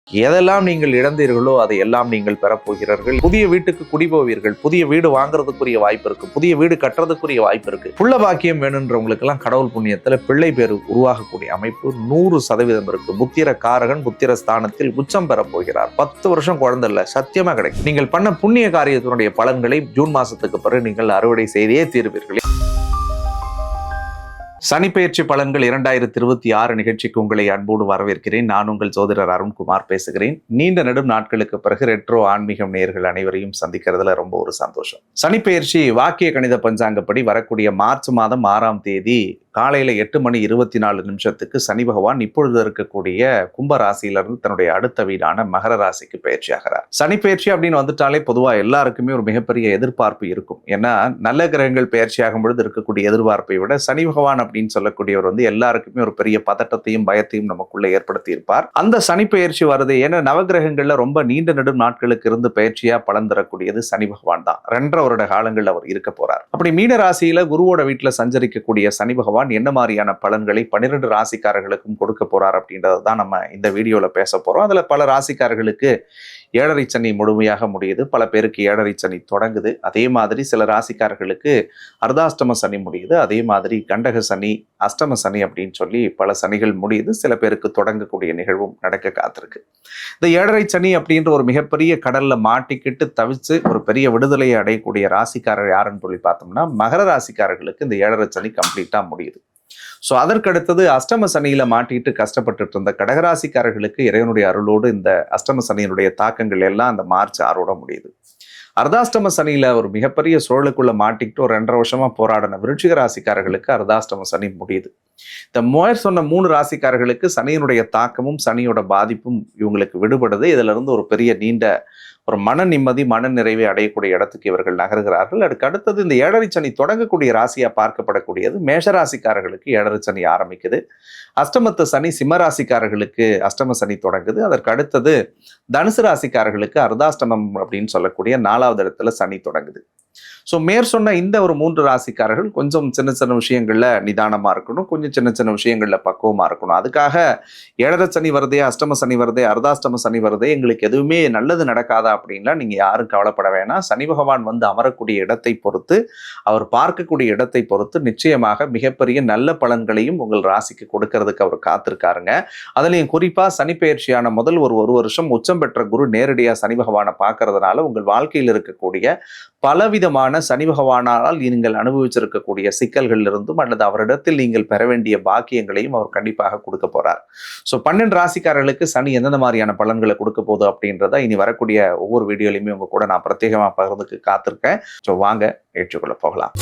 எதெல்லாம் நீங்கள் இழந்தீர்களோ அதை எல்லாம் நீங்கள் பெறப்போகிறீர்கள். புதிய வீட்டுக்கு குடிபோவீர்கள். புதிய வீடு வாங்குறதுக்குரிய வாய்ப்பு இருக்கு. புதிய வீடு கட்டுறதுக்குரிய வாய்ப்பு இருக்கு. புள்ள பாக்கியம் வேணுன்றவங்களுக்கு எல்லாம் கடவுள் புண்ணியத்துல பிள்ளை பேர் உருவாகக்கூடிய அமைப்பு 100% இருக்கு. புத்திர காரகன் புத்திர ஸ்தானத்தில் உச்சம் பெற போகிறார். 10 வருஷம் குழந்தை இல்ல, சத்தியமா கிடைக்கும். நீங்கள் பண்ண புண்ணிய காரியத்தினுடைய பலன்களை ஜூன் மாசத்துக்கு பிறகு நீங்கள் அறுவடை செய்தே தீர்வீர்கள். சனிப்பெயர்ச்சி பலன்கள் 2026 நிகழ்ச்சிக்கு உங்களை அன்போடு வரவேற்கிறேன். நான் உங்கள் ஜோதிடர் அருண்குமார் பேசுகிறேன். நீண்ட நெடும் நாட்களுக்கு பிறகு ரெட்ரோ ஆன்மீகம் நேயர்கள் அனைவரையும் சந்திக்கிறதுல ரொம்ப ஒரு சந்தோஷம். சனிப்பெயர்ச்சி வாக்கிய கணித பஞ்சாங்கப்படி வரக்கூடிய மார்ச் மாதம் 6ஆம் தேதி காலையில 8:24 சனி பகவான் இப்பொழுது இருக்கக்கூடிய கும்ப ராசியிலிருந்து தன்னுடைய அடுத்த வீடான மகர ராசிக்கு பயிற்சி ஆகிறார். சனி பயிற்சி அப்படின்னு வந்துட்டாலே பொதுவா எல்லாருக்குமே ஒரு மிகப்பெரிய எதிர்பார்ப்பு இருக்கும். ஏன்னா நல்ல கிரகங்கள் பயிற்சி ஆகும் பொழுது இருக்கக்கூடிய எதிர்பார்ப்பை விட சனி பகவான் அப்படின்னு சொல்லக்கூடியவர் எல்லாருக்குமே ஒரு பெரிய பதட்டத்தையும் பயத்தையும் நமக்குள்ள ஏற்படுத்தி இருப்பார். அந்த சனி பயிற்சி வருது. ஏன்னா நவகிரகங்கள்ல ரொம்ப நீண்ட நெடும் நாட்களுக்கு இருந்து பயிற்சியா பலன் தரக்கூடியது சனி பகவான் தான். 2.5 வருட காலங்கள் அவர் இருக்க போறார். அப்படி மீன ராசியில குருவோட வீட்டுல சஞ்சரிக்கக்கூடிய சனி பகவான் என்ன மாதிரியான பலன்களை 12 ராசிக்காரர்களுக்கும் கொடுக்க போறார் அப்படின்றத தான் நம்ம இந்த வீடியோல பேச போறோம். அதுல பல ராசிக்காரர்களுக்கு 7.5 சனி முழுமையாக முடியுது. பல பேருக்கு 7.5 சனி தொடங்குது. அதே மாதிரி சில ராசிக்காரர்களுக்கு அர்த்தாஷ்டம சனி முடியுது. அதே மாதிரி கண்டக சனி, அஷ்டம சனி அப்படின்னு சொல்லி பல சனிகள் முடியுது. சில பேருக்கு தொடங்கக்கூடிய நிகழ்வும் நடக்க காத்திருக்கு. இந்த 7.5 சனி அப்படின்ற ஒரு மிகப்பெரிய கடல்ல மாட்டிக்கிட்டு தவிச்சு ஒரு பெரிய விடுதலையை அடையக்கூடிய ராசிக்காரர் யாருன்னு சொல்லி பார்த்தோம்னா மகர ராசிக்காரர்களுக்கு இந்த 7.5 சனி கம்ப்ளீட்டா முடியுது. ஸோ அதற்கடுத்தது அஷ்டம சனியில மாட்டிட்டு கஷ்டப்பட்டு இருந்த கடகராசிக்காரர்களுக்கு இறைவனுடைய அருளோடு இந்த அஷ்டம சனியினுடைய தாக்கங்கள் எல்லாம் அந்த மார்ச் 6 முடியுது. அர்த்தாஷ்டம சனியில ஒரு மிகப்பெரிய சூழலுக்குள்ள மாட்டிக்கிட்டு ஒரு 2.5 வருஷமா போராடின விருச்சிக ராசிக்காரர்களுக்கு அர்த்தாஷ்டம சனி முடியுது. இந்த சொன்ன 3 ராசிக்காரர்களுக்கு சனியினுடைய தாக்கமும் சனியோட பாதிப்பும் இவங்களுக்கு விடுபடுது. இதுல இருந்து ஒரு பெரிய நீண்ட ஒரு மன நிம்மதி, மன நிறைவை அடையக்கூடிய இடத்துக்கு இவர்கள் நகர்கிறார்கள். அதுக்கு அடுத்தது இந்த 7.5 சனி தொடங்கக்கூடிய ராசியா பார்க்கப்படக்கூடியது மேஷராசிக்காரர்களுக்கு 7.5 சனி ஆரம்பிக்குது. அஷ்டமத்து சனி சிம்மராசிக்காரர்களுக்கு அஷ்டம சனி தொடங்குது. அதற்கு அடுத்தது தனுசு ராசிக்காரர்களுக்கு அர்த்தாஷ்டமம் அப்படின்னு சொல்லக்கூடிய 4வது இடத்துல சனி தொடங்குது. ஸோ சொன்ன இந்த ஒரு 3 ராசிக்காரர்கள் கொஞ்சம் சின்ன சின்ன விஷயங்கள்ல நிதானமா இருக்கணும், கொஞ்சம் சின்ன சின்ன விஷயங்கள்ல பக்குவமா இருக்கணும். அதுக்காக 7.5 சனி வருதே, அஷ்டம சனி வருதே, அர்த்தாஷ்டம சனி வருதே, எங்களுக்கு எதுவுமே நல்லது நடக்காதா அப்படின்லாம் நீங்க யாரும் கவலைப்பட வேணாம். சனி பகவான் அமரக்கூடிய இடத்தை பொறுத்து, அவர் பார்க்கக்கூடிய இடத்தை பொறுத்து நிச்சயமாக மிகப்பெரிய நல்ல பலன்களையும் உங்கள் ராசிக்கு கொடுக்கறதுக்கு அவர் காத்திருக்காருங்க. அதுலயும் குறிப்பா சனி பயிற்சியான முதல் ஒரு வருஷம் உச்சம் பெற்ற குரு நேரடியா சனி பகவானை பார்க்கறதுனால உங்கள் வாழ்க்கையில் இருக்கக்கூடிய பலவிதமான சனி பகவானால் நீங்கள் அனுபவிச்சிருக்கக்கூடிய சிக்கல்கள் இருந்தும் அல்லது அவரிடத்தில் நீங்கள் பெற வேண்டிய பாக்கியங்களையும் அவர் கண்டிப்பாக கொடுக்க போறார். ஸோ 12 ராசிக்காரர்களுக்கு சனி எந்தெந்த மாதிரியான பலன்களை கொடுக்க போகுது அப்படின்றத இனி வரக்கூடிய ஒவ்வொரு வீடியோலையுமே உங்க கூட நான் பிரத்யேகமா பகிர்ந்துக்கு காத்திருக்கேன். ஸோ வாங்க ஏற்றுக்கொள்ள போகலாம்.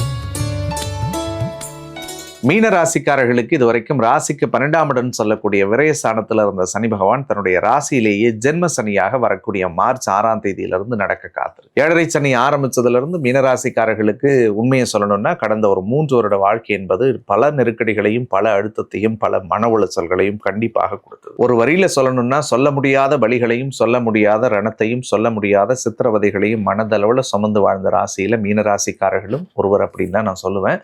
மீன ராசிக்காரர்களுக்கு இதுவரைக்கும் ராசிக்கு 12ஆம் இடம் சொல்லக்கூடிய விரயஸ்தானத்துல இருந்த சனி பகவான் தன்னுடைய ராசியிலேயே ஜென்ம சனியாக வரக்கூடிய மார்ச் 6ஆம் தேதியிலிருந்து நடக்க காத்திருக்கு. 7.5 சனி ஆரம்பிச்சதுல இருந்து மீனராசிக்காரர்களுக்கு உண்மையை சொல்லணும்னா கடந்த ஒரு 3 வருட வாழ்க்கை என்பது பல நெருக்கடிகளையும் பல அழுத்தத்தையும் பல மன உளைச்சல்களையும் கண்டிப்பாக கொடுத்தது. ஒரு வரியில சொல்லணும்னா சொல்ல முடியாத வலிகளையும் சொல்ல முடியாத ரணத்தையும் சொல்ல முடியாத சித்திரவதைகளையும் மனதளவுல சுமந்து வாழ்ந்த ராசியில மீனராசிக்காரர்களும் ஒருவர் அப்படின்னு தான் நான் சொல்லுவேன்.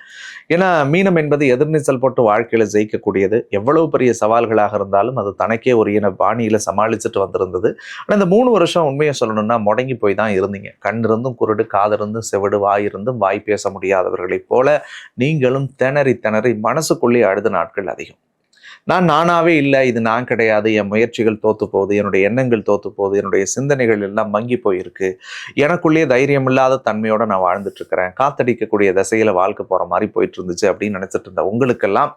ஏன்னா மீனம் என்பது எதிர்நீச்சல் போட்டு வாழ்க்கையில ஜெயிக்கக்கூடியது. எவ்வளவு பெரிய சவால்களாக இருந்தாலும் அது தனக்கே ஒரு பாணியில சமாளிச்சுட்டு வந்திருந்தது. ஆனா இந்த 3 வருஷம் உண்மையை சொல்லணும்னா முடங்கி போய் தான் இருந்தீங்க. கண் இருந்தும் குருடு, காதிருந்தும் செவிடு, வாய் இருந்தும் வாய் பேச முடியாதவர்களைப் போல நீங்களும் திணறி மனசுக்குள்ளே அழுத நாட்கள் அதிகம். நானாவே இல்லை, இது நான் கிடையாது, என் முயற்சிகள் தோத்து போகுது, என்னுடைய எண்ணங்கள் தோத்து போகுது, என்னுடைய சிந்தனைகள் எல்லாம் மங்கி போயிருக்கு, எனக்குள்ளேயே தைரியம் இல்லாத தன்மையோட நான் வாழ்ந்துட்டு இருக்கிறேன், காத்தடிக்கக்கூடிய திசையில வாழ்க்கை போற மாதிரி போயிட்டு இருந்துச்சு அப்படின்னு நினைச்சிட்டு இருந்த உங்களுக்கெல்லாம்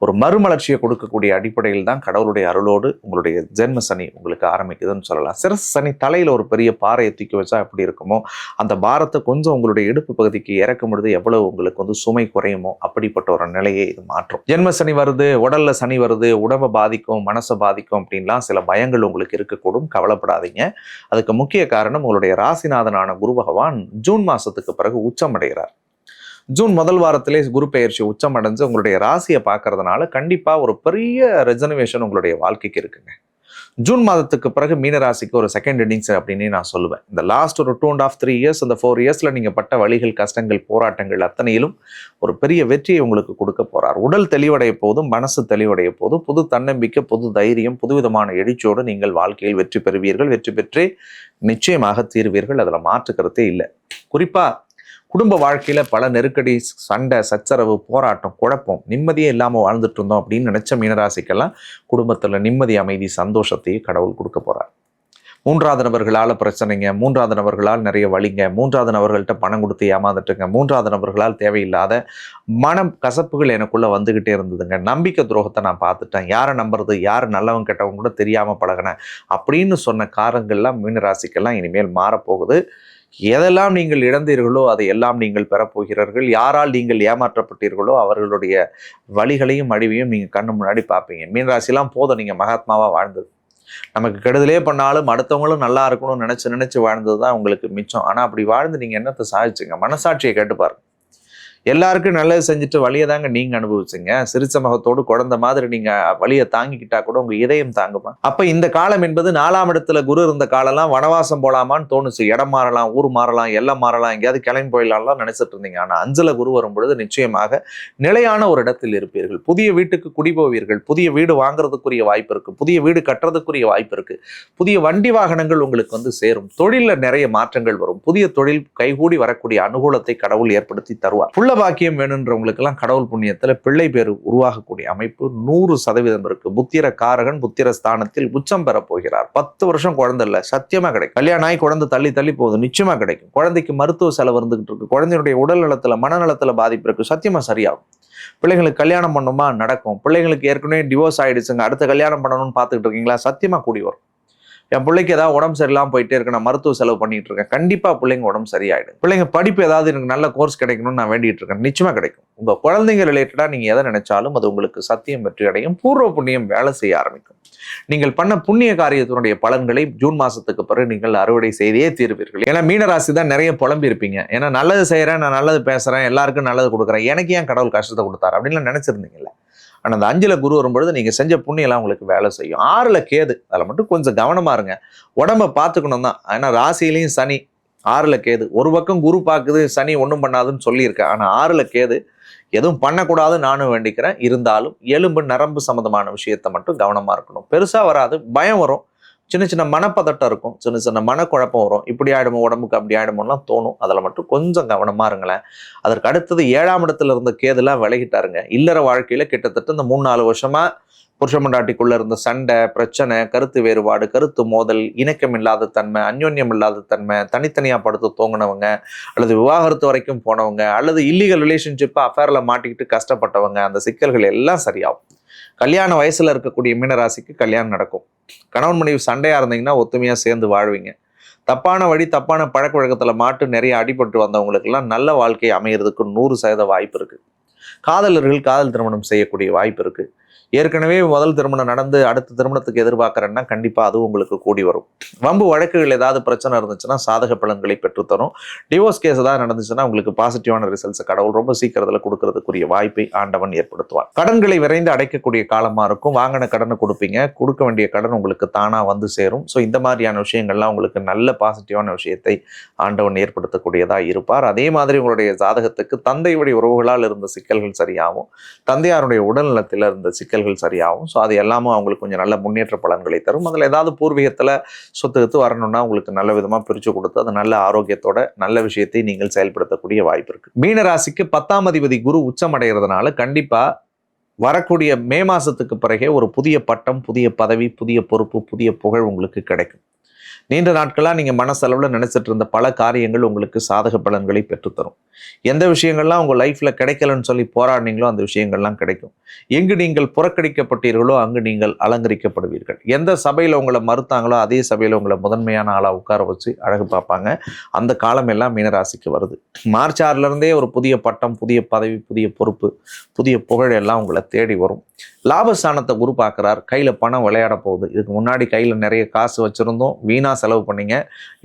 ஒரு மறுமலர்ச்சியை கொடுக்கக்கூடிய அடிப்படையில் தான் கடவுளுடைய அருளோடு உங்களுடைய ஜென்ம சனி உங்களுக்கு ஆரம்பிக்குதுன்னு சொல்லலாம். சிரசு சனி தலையில ஒரு பெரிய பாறையை தூக்கி வச்சா எப்படி இருக்குமோ அந்த பாரத்தை கொஞ்சம் உங்களுடைய இடுப்பு பகுதிக்கு இறக்கும் பொழுது எவ்வளவு உங்களுக்கு சுமை குறையுமோ அப்படிப்பட்ட ஒரு நிலையை இது மாற்றும். ஜென்ம சனி வருது, உடல்ல சனி வருது, உடம்பை பாதிக்கும், மனசை பாதிக்கும் அப்படின்லாம் சில பயங்கள் உங்களுக்கு இருக்கக்கூடும். கவலைப்படாதீங்க. அதுக்கு முக்கிய காரணம் உங்களுடைய ராசிநாதனான குரு பகவான் ஜூன் மாசத்துக்கு பிறகு உச்சம் அடைகிறார். ஜூன் முதல் வாரத்திலே குரு பெயர்ச்சி உச்சம் அடைஞ்சு உங்களுடைய ராசியை பார்க்கறதுனால கண்டிப்பா ஒரு பெரிய ரெஜனவேஷன் உங்களுடைய வாழ்க்கைக்கு இருக்குங்க. ஜூன் மாதத்துக்கு பிறகு மீனராசிக்கு ஒரு செகண்ட் இன்னிங்ஸ் அப்படின்னு நான் சொல்லுவேன். இந்த லாஸ்ட் ஒரு 2.5 3 இயர்ஸ், இந்த 4 இயர்ஸ்ல நீங்க பட்ட வழிகள், கஷ்டங்கள், போராட்டங்கள் அத்தனையிலும் ஒரு பெரிய வெற்றியை உங்களுக்கு கொடுக்க போறார். உடல் தெளிவடைய போதும், மனசு தெளிவடைய போதும், புது தன்னம்பிக்கை, புது தைரியம், புதுவிதமான எழுச்சியோடு நீங்கள் வாழ்க்கையில் வெற்றி பெறுவீர்கள். வெற்றி பெற்றே நிச்சயமாக தீர்வீர்கள். அதுல மாற்றுக்கிறதே இல்லை. குறிப்பா குடும்ப வாழ்க்கையில பல நெருக்கடி, சண்டை, சச்சரவு, போராட்டம், குழப்பம், நிம்மதியே இல்லாம வாழ்ந்துட்டு இருந்தோம் அப்படின்னு நினைச்ச மீனராசிக்கெல்லாம் குடும்பத்துல நிம்மதி, அமைதி, சந்தோஷத்தையும் கடவுள் கொடுக்க போறார். 3வது நபர்களால பிரச்சனைங்க, 3வது நபர்களால் நிறைய வலிங்க, 3வது நபர்கள்ட்ட பணம் கொடுத்து ஏமாந்துட்டுங்க, 3வது நபர்களால் தேவையில்லாத மனம் கசப்புகள் எனக்குள்ள வந்துகிட்டே இருந்ததுங்க. நம்பிக்கை துரோகத்தை நான் பார்த்துட்டேன். யாரை நம்புறது, யார் நல்லவங்க கெட்டவங்க கூட தெரியாம பழகினேன் அப்படின்னு சொன்ன காரங்கள்லாம் மீனராசிக்கெல்லாம் இனிமேல் மாறப்போகுது. எதெல்லாம் நீங்கள் இழந்தீர்களோ அதை எல்லாம் நீங்கள் பெறப்போகிறீர்கள். யாரால் நீங்கள் ஏமாற்றப்பட்டீர்களோ அவர்களுடைய வழிகளையும் அழிவையும் நீங்கள் கண்ணு முன்னாடி பார்ப்பீங்க. மீனராசிலாம் போதும் நீங்கள் மகாத்மாவா வாழ்ந்தது. நமக்கு கெடுதலே பண்ணாலும் அடுத்தவங்களும் நல்லா இருக்கணும்னு நினைச்சு வாழ்ந்தது தான் உங்களுக்கு மிச்சம். ஆனா அப்படி வாழ்ந்து நீங்க என்னத்தை சாதிச்சுங்க? மனசாட்சியை கேட்டு பாருங்க. எல்லாருக்கும் நல்லது செஞ்சுட்டு வழியை தாங்க நீங்க அனுபவிச்சுங்க. சிரிச்ச முகத்தோடு குழந்தை மாதிரி நீங்க வழியை தாங்கிக்கிட்டா கூட உங்க இதயம் தாங்குமா? அப்ப இந்த காலம் என்பது 4ஆம் இடத்துல குரு இருந்த காலம்லாம் வனவாசம் போலாமான்னு தோணுச்சு. இடம் மாறலாம், ஊர் மாறலாம், எல்லாம் மாறலாம், எங்கேயாவது கிளம்பி போயிடலாம்லாம் நினைச்சிட்டு இருந்தீங்க. ஆனா 5ல குரு வரும் பொழுது நிச்சயமாக நிலையான ஒரு இடத்தில் இருப்பீர்கள். புதிய வீட்டுக்கு குடி போவீர்கள். புதிய வீடு வாங்குறதுக்குரிய வாய்ப்பு இருக்கு. புதிய வீடு கட்டுறதுக்குரிய வாய்ப்பு இருக்கு. புதிய வண்டி வாகனங்கள் உங்களுக்கு சேரும். தொழில நிறைய மாற்றங்கள் வரும். புதிய தொழில் கைகூடி வரக்கூடிய அனுகூலத்தை கடவுள் ஏற்படுத்தி தருவார். பாக்கியம் வேணுன்றவங்களுக்கு எல்லாம் கடவுள் புண்ணியத்துல பிள்ளை பேரு உருவாகக்கூடிய அமைப்பு 100% இருக்கு. புத்திர காரகன் புத்திர ஸ்தானத்தில் உச்சம் பெற போகிறார். 10 வருஷம் குழந்தை இல்ல, சத்தியமா கிடைக்கும். கல்யாணம் ஆகி குழந்தை தள்ளி போகுது, நிச்சயமா கிடைக்கும். குழந்தைக்கு மருத்துவ செலவு இருந்துகிட்டு இருக்கு. குழந்தையுடைய உடல் நலத்துல, மனநலத்துல பாதிப்பு இருக்கு, சத்தியமா சரியாகும். பிள்ளைங்களுக்கு கல்யாணம் பண்ணுமா, நடக்கும். பிள்ளைங்களுக்கு ஏற்கனவே டிவோர்ஸ் ஆயிடுச்சுங்க, அடுத்த கல்யாணம் பண்ணணும்னு பார்த்துக்கிட்டு இருக்கீங்களா, சத்தியமா கூடி வரும். என் பிள்ளைக்கு ஏதாவது உடம்பு சரியில்லாமல் போயிட்டே இருக்கு, நான் மருத்துவ செலவு பண்ணிட்டு இருக்கேன், கண்டிப்பா பிள்ளைங்க உடம்பு சரியாயிடும். பிள்ளைங்க படிப்பு ஏதாவது எனக்கு நல்ல கோர்ஸ் கிடைக்கணும்னு நான் வேண்டிட்டு இருக்கேன், நிச்சயமா கிடைக்கும். உங்க குழந்தைங்க ரிலேட்டடா நீங்க எதை நினைச்சாலும் அது உங்களுக்கு சத்தியம் வெற்றி அடையும். பூர்வ புண்ணியம் வேலை செய்ய ஆரம்பிக்கும். நீங்கள் பண்ண புண்ணிய காரியத்தினுடைய பலன்களை ஜூன் மாசத்துக்கு பிறகு நீங்கள் அறுவடை செய்தே தீர்வீர்கள். ஏன்னா மீனராசி தான் நிறைய புலம்பி இருப்பீங்க. ஏன்னா நல்லது செய்யறேன், நான் நல்லது பேசுறேன், எல்லாருக்கும் நல்லது கொடுக்குறேன், எனக்கு ஏன் கடவுள் கஷ்டத்தை கொடுத்தாரு அப்படின்னு நினைச்சிருந்தீங்கல்ல. ஆனால் அந்த 5ல குரு வரும்பொழுது நீங்கள் செஞ்ச புண்ணியெல்லாம் உங்களுக்கு வேலை செய்யும். 6ல கேது, அதில் மட்டும் கொஞ்சம் கவனமா இருங்க. உடம்ப பார்த்துக்கணும் தான். ஏன்னா ராசியிலையும் சனி, 6ல கேது. ஒரு பக்கம் குரு பார்க்குது, சனி ஒன்றும் பண்ணாதுன்னு சொல்லியிருக்கேன். ஆனால் 6ல கேது, எதுவும் பண்ணக்கூடாதுன்னு நானும் வேண்டிக்கிறேன். இருந்தாலும் எலும்பு நரம்பு சம்மந்தமான விஷயத்த மட்டும் கவனமா இருக்கணும். பெருசா வராது, பயம் வரும், சின்ன சின்ன மனப்பதட்டம் இருக்கும், சின்ன சின்ன மனக்குழப்பம் வரும். இப்படி ஆயிடுமோ உடம்புக்கு, அப்படி ஆயிடுமோலாம் தோணும். அதில் மட்டும் கொஞ்சம் கவனமா இருங்களேன். அதற்கு அடுத்தது 7ஆம் இடத்துல இருந்த கேதுலாம் விலகிட்டாருங்க. இல்லற வாழ்க்கையில கிட்டத்தட்ட இந்த 3-4 வருஷமா புருஷ மண்டாட்டிக்குள்ள இருந்த சண்டை, பிரச்சனை, கருத்து வேறுபாடு, கருத்து மோதல், இணக்கம் இல்லாத தன்மை, அந்யோன்யம் இல்லாத தன்மை, தனித்தனியா படுத்து தூங்கினவங்க, அல்லது விவாகரத்து வரைக்கும் போனவங்க, அல்லது இல்லீகல் ரிலேஷன்ஷிப்பை அஃபேர்ல மாட்டிக்கிட்டு கஷ்டப்பட்டவங்க, அந்த சிக்கல்கள் எல்லாம் சரியாகும். கல்யாண வயசுல இருக்கக்கூடிய மீனராசிக்கு கல்யாணம் நடக்கும். கணவன் மனைவி சண்டையா இருந்தீங்கன்னா ஒத்துமையா சேர்ந்து வாழ்வீங்க. தப்பான வழி, தப்பான பழக்க வழக்கத்துல மாட்டு நிறைய அடிபட்டு வந்தவங்களுக்கு எல்லாம் நல்ல வாழ்க்கை அமையறதுக்கு 100% வாய்ப்பு இருக்கு. காதலர்கள் காதல் திருமணம் செய்யக்கூடிய வாய்ப்பு இருக்கு. ஏற்கனவே முதல் திருமணம் நடந்து அடுத்த திருமணத்துக்கு எதிர்பார்க்கறேன்னா கண்டிப்பா அது உங்களுக்கு கூடி வரும். வம்பு வழக்குகள் ஏதாவது பிரச்சனை இருந்துச்சுன்னா சாதக பலன்களை பெற்றுத்தரும். டிவோர்ஸ் கேஸ் ஏதாவது நடந்துச்சுன்னா உங்களுக்கு பாசிட்டிவான ரிசல்ட்ஸ் கடவுள் ரொம்ப சீக்கிரத்துல கொடுக்கறதுக்குரிய வாய்ப்பை ஆண்டவன் ஏற்படுத்துவார். கடன்களை விரைந்து அடைக்கக்கூடிய காலமா இருக்கும். வாங்கின கடனை கொடுப்பீங்க, கொடுக்க வேண்டிய கடன் உங்களுக்கு தானா வந்து சேரும். ஸோ இந்த மாதிரியான விஷயங்கள்லாம் உங்களுக்கு நல்ல பாசிட்டிவான விஷயத்தை ஆண்டவன் ஏற்படுத்தக்கூடியதா இருப்பார். அதே மாதிரி உங்களுடைய ஜாதகத்துக்கு தந்தை வழி உறவுகளால் இருந்த சிக்கல்கள் சரியாகும், தந்தையாருடைய உடல்நலத்தில் இருந்த சிக்கல்கள் சரியாகும். ஸோ அது எல்லாமே அவங்களுக்கு கொஞ்சம் நல்ல முன்னேற்ற பலன்களை தரும். அதில் ஏதாவது பூர்வீகத்தில் சொத்து வரணும்னா உங்களுக்கு நல்ல விதமாக பிரித்து கொடுத்து அது நல்ல ஆரோக்கியத்தோட நல்ல விஷயத்தை நீங்கள் செயல்படுத்தக்கூடிய வாய்ப்பு இருக்கு. மீனராசிக்கு 10ஆம் அதிபதி குரு உச்சம் அடைகிறதுனால கண்டிப்பா வரக்கூடிய மே மாசத்துக்கு பிறகே ஒரு புதிய பட்டம், புதிய பதவி, புதிய பொறுப்பு, புதிய புகழ் உங்களுக்கு கிடைக்கும். நீண்ட நாட்களாக நீங்கள் மனசளவில் நினைச்சிட்டு இருந்த பல காரியங்கள் உங்களுக்கு சாதக பலன்களை பெற்றுத்தரும். எந்த விஷயங்கள்லாம் உங்கள் லைஃப்ல கிடைக்கலன்னு சொல்லி போராடினீங்களோ அந்த விஷயங்கள்லாம் கிடைக்கும். எங்கு நீங்கள் புறக்கணிக்கப்பட்டீர்களோ அங்கு நீங்கள் அலங்கரிக்கப்படுவீர்கள். எந்த சபையில் உங்களை மறுத்தாங்களோ அதே சபையில் உங்களை முதன்மையான ஆளாக உட்கார வச்சு அழகு பார்ப்பாங்க. அந்த காலம் எல்லாம் மீனராசிக்கு வருது. மார்ச் 6ல இருந்தே ஒரு புதிய பட்டம், புதிய பதவி, புதிய பொறுப்பு, புதிய புகழ் எல்லாம் உங்களை தேடி வரும். லாபஸ்தானத்தை குரு பார்க்குறார், கையில் பணம் விளையாட போகுது. இதுக்கு முன்னாடி கையில் நிறைய காசு வச்சுருந்தோம், வீணாக செலவு பண்ணீங்க,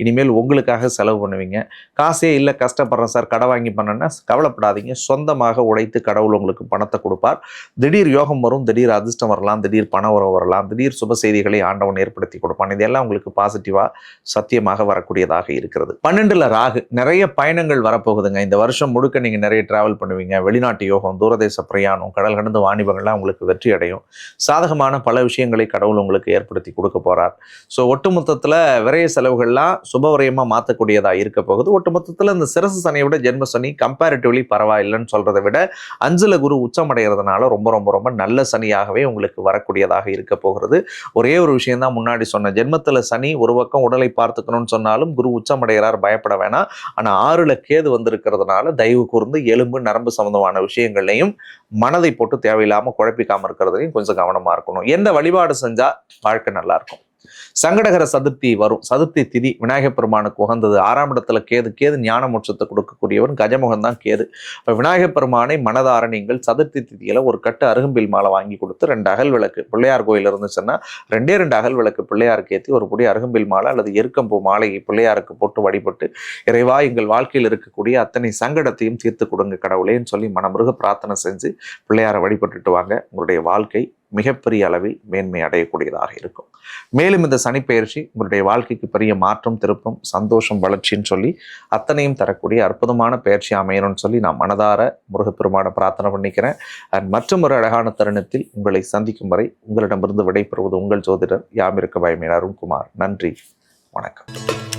இனிமேல் உங்களுக்காக செலவு பண்ணுவீங்க. காசே இல்லை, கஷ்டப்படுறேன் சார், கடை வாங்கி பண்ணேன்னா கவலைப்படாதீங்க, சொந்தமாக உழைத்து கடவுள் உங்களுக்கு பணத்தை கொடுப்பார். திடீர் யோகம் வரும், திடீர் அதிர்ஷ்டம் வரலாம், திடீர் பண உறவு வரலாம், திடீர் சுப செய்திகளை ஆண்டவன் ஏற்படுத்தி கொடுப்பான். இதெல்லாம் உங்களுக்கு பாசிட்டிவாக சத்தியமாக வரக்கூடியதாக இருக்கிறது. 12ல் ராகு, நிறைய பயணங்கள் வரப்போகுதுங்க. இந்த வருஷம் முழுக்க நீங்கள் நிறைய டிராவல் பண்ணுவீங்க. வெளிநாட்டு யோகம், தூரதேச பிரயாணம், கடல் கடந்து வாணிபங்கள்லாம் உங்களுக்கு வெற்றி அடையும். சாதகமான பல விஷயங்களை கடவுள் உங்களுக்கு ஏற்படுத்தி கொடுக்க போறார். ஸோ ஒட்டுமொத்தத்தில் விரைய செலவுகள்லாம் சுபவரியமாக மாற்றக்கூடியதாக இருக்க போகுது. ஒட்டுமொத்தத்தில் இந்த சிரசு சனியை விட ஜென்ம சனி கம்பேரிட்டிவ்லி பரவாயில்லைன்னு சொல்றதை விட 5ல் குரு உச்சமடைகிறதுனால ரொம்ப ரொம்ப ரொம்ப நல்ல சனியாகவே உங்களுக்கு வரக்கூடியதாக இருக்க போகிறது. ஒரே ஒரு விஷயம் தான் முன்னாடி சொன்ன, ஜென்மத்தில் சனி ஒரு பக்கம் உடலை பார்த்துக்கணும்னு சொன்னாலும் குரு உச்சமடைகிறார், பயப்பட வேணாம். ஆனால் 6ல் கேது வந்திருக்கிறதுனால தயவு கூர்ந்து எலும்பு நரம்பு சம்பந்தமான விஷயங்களையும் மனதை போட்டு தேவையில்லாமல் குழப்பிக்காமல் இருக்கிறதுலையும் கொஞ்சம் கவனமாக இருக்கணும். எந்த வழிபாடு செஞ்சால் வாழ்க்கை நல்லா இருக்கும். சங்கடகர சதுர்த்தி வரும், சதுர்த்தி திதி விநாயகப் பெருமானுக்கு உகந்தது. 6ஆம் இடத்துல கேது ஞான மோட்சத்தை கொடுக்கக்கூடியவன், கஜமுகன் தான் கேது. இப்போ விநாயகப் பெருமானை மனதார நீங்கள் சதுர்த்தி திதியில ஒரு கட்டு அருகம்பில் மாலை வாங்கி கொடுத்து 2 அகல் விளக்கு, பிள்ளையார் கோயில் இருந்துச்சுன்னா 2 அகல் விளக்கு பிள்ளையாருக்கு ஏற்றி ஒரு புடி அருகம்பில் மாலை அல்லது எருக்கம்பூ மாலையை பிள்ளையாருக்கு போட்டு வழிபட்டு, இறைவா எங்கள் வாழ்க்கையில் இருக்கக்கூடிய அத்தனை சங்கடத்தையும் தீர்த்து கொடுங்க கடவுளேன்னு சொல்லி மனமுருக பிரார்த்தனை செஞ்சு பிள்ளையாரை வழிபட்டுட்டு வாங்க. உங்களுடைய வாழ்க்கை மிகப்பெரிய அளவில் மேன்மை அடையக்கூடியதாக இருக்கும். மேலும் இந்த சனிப்பெயர்ச்சி உங்களுடைய வாழ்க்கைக்கு பெரிய மாற்றம், திருப்பம், சந்தோஷம், வளர்ச்சின்னு சொல்லி அத்தனையும் தரக்கூடிய அற்புதமான பயிற்சி அமையணும்னு சொல்லி நான் மனதார முருகப்பெருமான பிரார்த்தனை பண்ணிக்கிறேன். மற்றும் ஒரு அழகான தருணத்தில் உங்களை சந்திக்கும் வரை உங்களிடமிருந்து விடைபெறுவது உங்கள் ஜோதிடர் யாமிருக்க பயமேன் அருண்குமார். நன்றி, வணக்கம்.